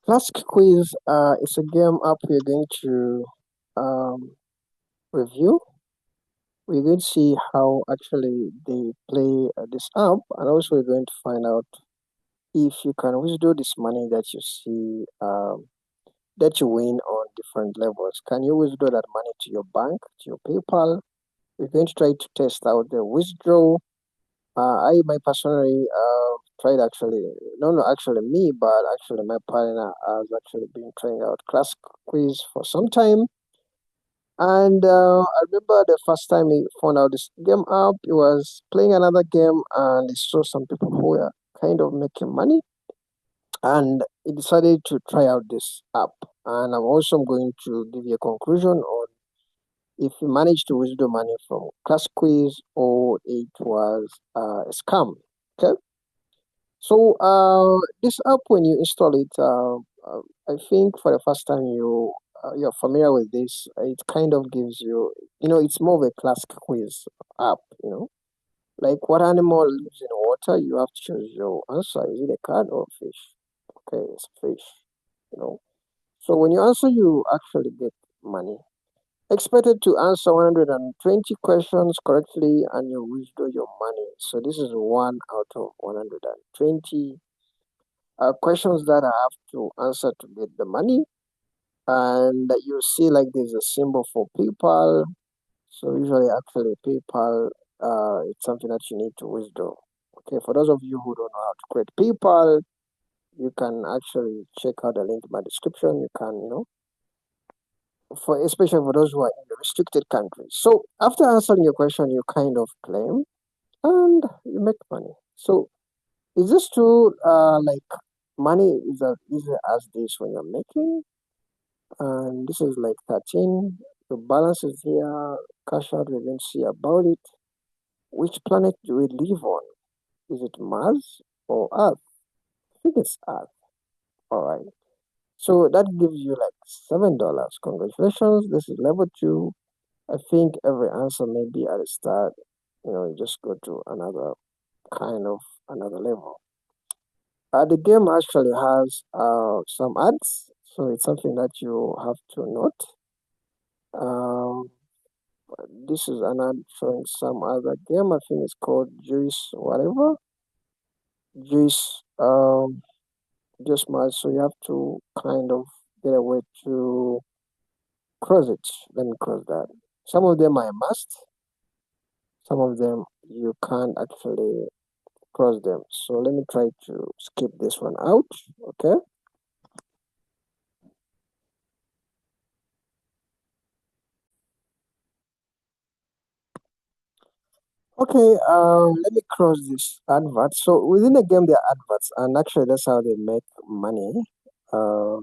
Classic Quiz is a game app we're going to um, review. We're going to see how actually they play this app, and also we're going to find out if you can withdraw this money that you see that you win on different levels. Can you withdraw that money to your bank, to your PayPal? We're going to try to test out the withdraw. I my personally tried actually no no actually me but actually my partner has actually been trying out Classic Quiz for some time. And I remember the first time he found out this game app, he was playing another game and he saw some people who were kind of making money, and he decided to try out this app. And I'm also going to give you a conclusion on if he managed to withdraw money from Class Quiz or it was a scam. Okay. So this app, when you install it, I think for the first time you're familiar with this. It kind of gives you, it's more of a classic quiz app. Like what animal lives in water? You have to choose your answer. Is it a cat or a fish? Okay, it's a fish. You know. So when you answer, you actually get money. Expected to answer 120 questions correctly, and you withdraw your money. So this is one out of 120 questions that I have to answer to get the money. And you see, like, there's a symbol for PayPal. So usually, actually, PayPal, it's something that you need to withdraw. Okay, for those of you who don't know how to create PayPal, you can actually check out the link in my description. You can, for especially for those who are in the restricted countries. So after answering your question, you kind of claim and you make money. So is this true? Like money is as easy as this when you're making, and this is like 13. The balance is here. Cash out, we're going to see about it. Which planet do we live on? Is it Mars or Earth? I think it's Earth. All right. So that gives you like $7. Congratulations. This is level two. I think every answer may be at the start. You just go to another kind of another level. The game actually has some ads, so it's something that you have to note. Um, this is an ad showing some other game. I think it's called Juice, whatever. Juice, just much. So you have to kind of get a way to cross it. Let me cross that. Some of them are a must. Some of them you can't actually cross them. So let me try to skip this one out. Okay. Okay, let me cross this advert. So within the game, there are adverts, and actually, that's how they make money. Uh,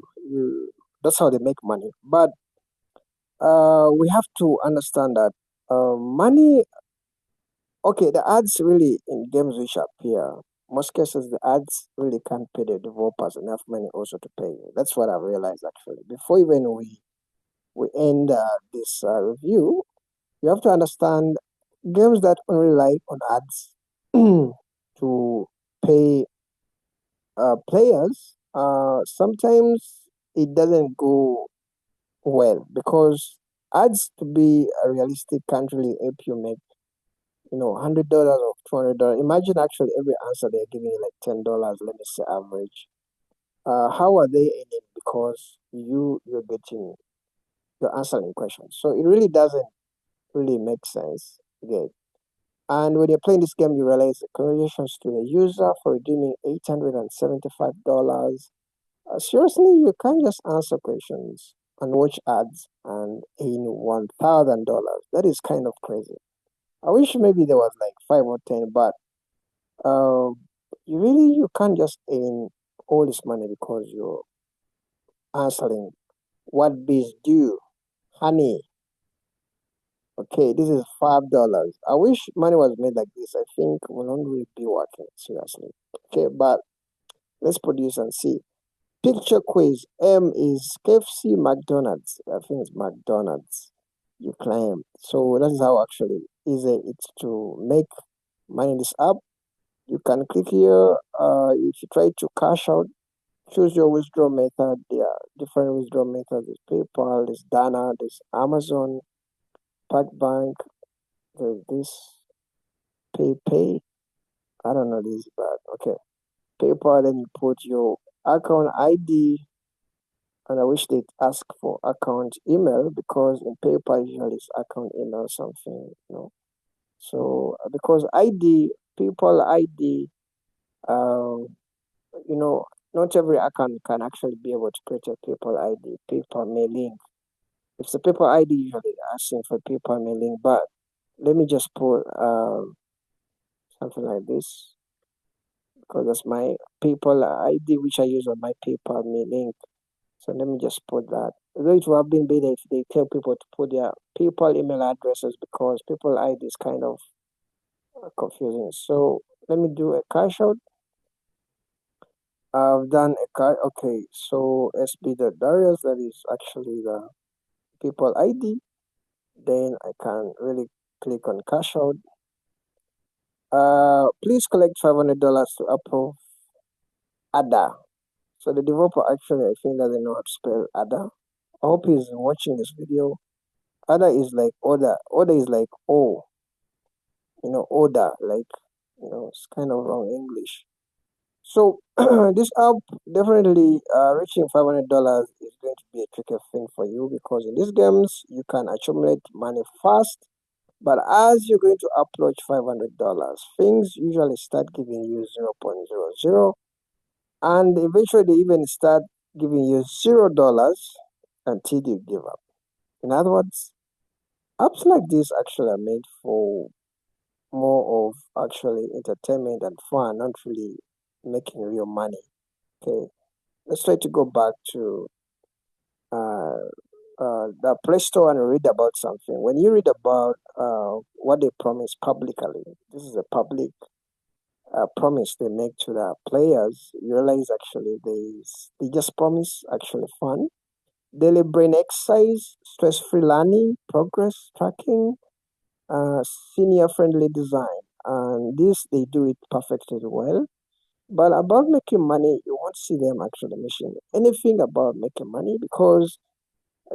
that's how they make money. But we have to understand that money. Okay, the ads really in games which appear, most cases the ads really can't pay the developers enough money also to pay. That's what I realized actually. Before even we end this review, you have to understand games that only rely on ads to pay players, sometimes it doesn't go well because ads to be a realistic can't really help you make, $100 or $200. Imagine actually every answer they're giving you like $10, let me say average. How are they earning? Because you're answering questions. So it really doesn't really make sense. Again. And when you're playing this game, you realize congratulations to the user for redeeming $875. Seriously, you can't just answer questions and watch ads and earn $1,000. That is kind of crazy. I wish maybe there was like 5 or 10, but um, you can't just earn all this money because you're answering what biz do, honey. Okay, this is $5. I wish money was made like this. I think we won't really be working seriously. Okay, but let's produce and see. Picture quiz. M is KFC, McDonald's. I think it's McDonald's. You claim. So that is how actually easy it's to make money in this app. You can click here. If you try to cash out, choose your withdrawal method. There are different withdrawal methods. There's PayPal, there's Dana, there's Amazon, Bank, there's this PayPay. I don't know this, but okay. PayPal, then you put your account ID, and I wish they'd ask for account email because in PayPal usually it's account email something. So because ID, PayPal ID, um, you know, not every account can actually be able to create a PayPal ID, PayPal mailing. If it's a PayPal ID, usually asking for PayPal mailing, but let me just put something like this because that's my PayPal ID which I use on my PayPal mailing. So let me just put that. Though it would have been better if they tell people to put their PayPal email addresses because PayPal ID is kind of confusing. So let me do a cash out. I've done a cash. Okay, so SB the Darius, that is actually the PayPal ID. Then I can really click on cash out. Please collect $500 to approve ADA. So the developer actually, I think, doesn't know how to spell ADA. I hope he's watching this video. ADA is like order. Order is like order. Like, it's kind of wrong English. So this app definitely reaching $500 is going to be a tricky thing for you because in these games you can accumulate money fast, but as you're going to approach $500, things usually start giving you 0.00, and eventually they even start giving you $0 until you give up. In other words, apps like this actually are made for more of actually entertainment and fun, not really making real money. Okay, let's try to go back to uh, the Play Store and read about something. When you read about what they promise publicly, this is a public promise they make to the players. You realize actually they just promise actually fun, daily brain exercise, stress-free learning, progress tracking, uh, senior-friendly design, and this they do it perfectly well. But about making money, you won't see them actually mention anything about making money because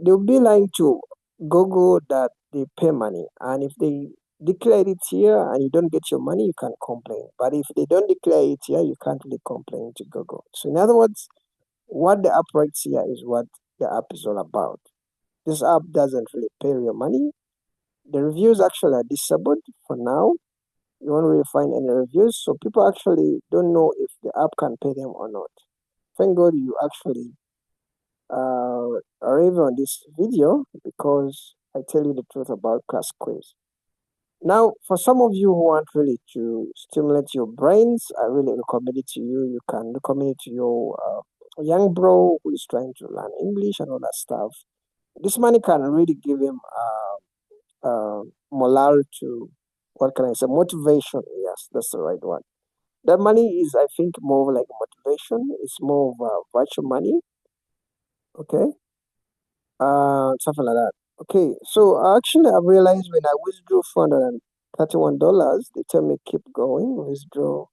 they'll be lying to Google that they pay money. And if they declare it here and you don't get your money, you can complain. But if they don't declare it here, you can't really complain to Google. So in other words, what the app writes here is what the app is all about. This app doesn't really pay your money. The reviews actually are disabled for now. You won't really find any reviews. So people actually don't know if the app can pay them or not. Thank God you actually arrive on this video because I tell you the truth about class quiz. Now, for some of you who want really to stimulate your brains, I really recommend it to you. You can recommend it to your young bro who is trying to learn English and all that stuff. This money can really give him morale to, what can I say, motivation. Yes, that's the right one. That money is, I think, more like motivation. It's more of virtual money. Okay. Something like that. Okay, so actually I've realized when I withdrew $431, they tell me keep going, withdraw,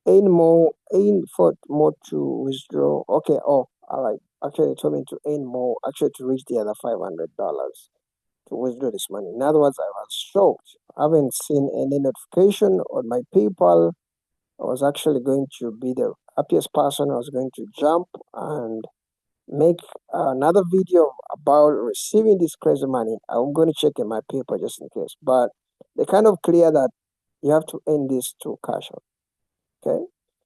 aim for more to withdraw. Okay, oh, all right. Actually, they told me to aim more, actually to reach the other $500 to withdraw this money. In other words, I was shocked. I haven't seen any notification on my PayPal. I was actually going to be the happiest person. I was going to jump and make another video about receiving this crazy money. I'm going to check in my paper just in case. But they kind of clear that you have to end this to cash out. Okay.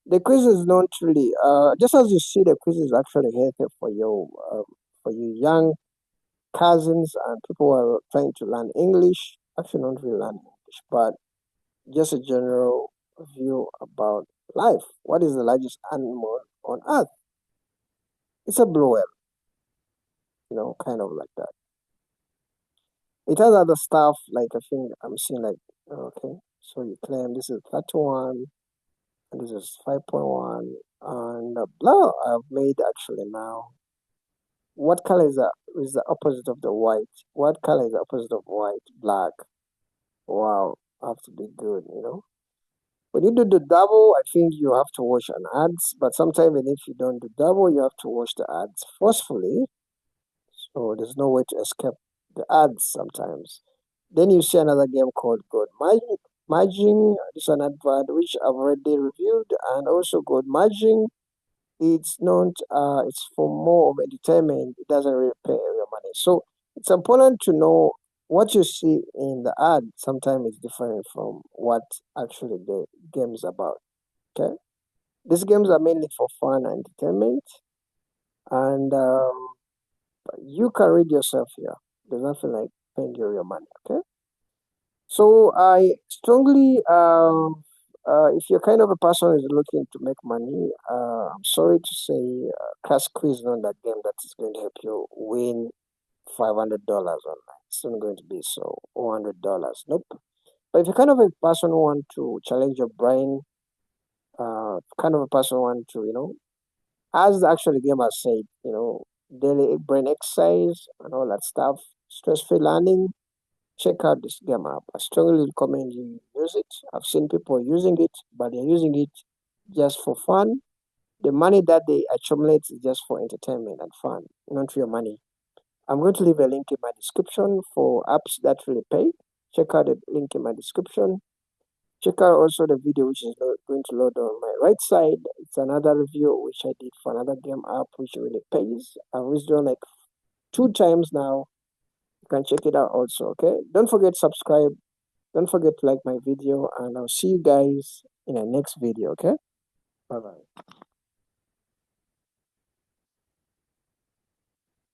The quiz is not really just as you see the quiz is actually helpful for you young cousins and people who are trying to learn English. Actually not really learn English, but just a general view about life. What is the largest animal on earth? It's a blue whale, kind of like that. It has other stuff like I think I'm seeing like okay, so you claim this is 31 and this is 5.1 and blah I've made actually now. What color is the opposite of the white? What color is the opposite of white? Black. Wow, I have to be good. When you do the double, I think you have to watch an ads, but sometimes even if you don't do double, you have to watch the ads forcefully. So there's no way to escape the ads sometimes. Then you see another game called God Margin. This is an advert which I've already reviewed, and also God Margin. It's not. It's for more of entertainment. It doesn't really pay your money. So it's important to know what you see in the ad. Sometimes it's different from what actually the game is about. Okay, these games are mainly for fun and entertainment, and you can read yourself here. There's nothing like paying you your money. Okay. So I strongly, if you're kind of a person who's looking to make money, I'm sorry to say, Cash Quiz is not that game that is going to help you win $500 online. It's not going to be so. $100. Nope. But if you're kind of a person who want to challenge your brain, kind of a person who want to, as the actual game has said, daily brain exercise and all that stuff, stress-free learning, check out this game app. I strongly recommend you use it. I've seen people using it, but they're using it just for fun. The money that they accumulate is just for entertainment and fun, not real money. I'm going to leave a link in my description for apps that really pay. Check out the link in my description. Check out also the video which is going to load on my right side. It's another review which I did for another game app which really pays. I've withdrawn like 2 times now. You can check it out also. Okay. Don't forget to subscribe. Don't forget to like my video, and I'll see you guys in the next video. Okay. Bye bye.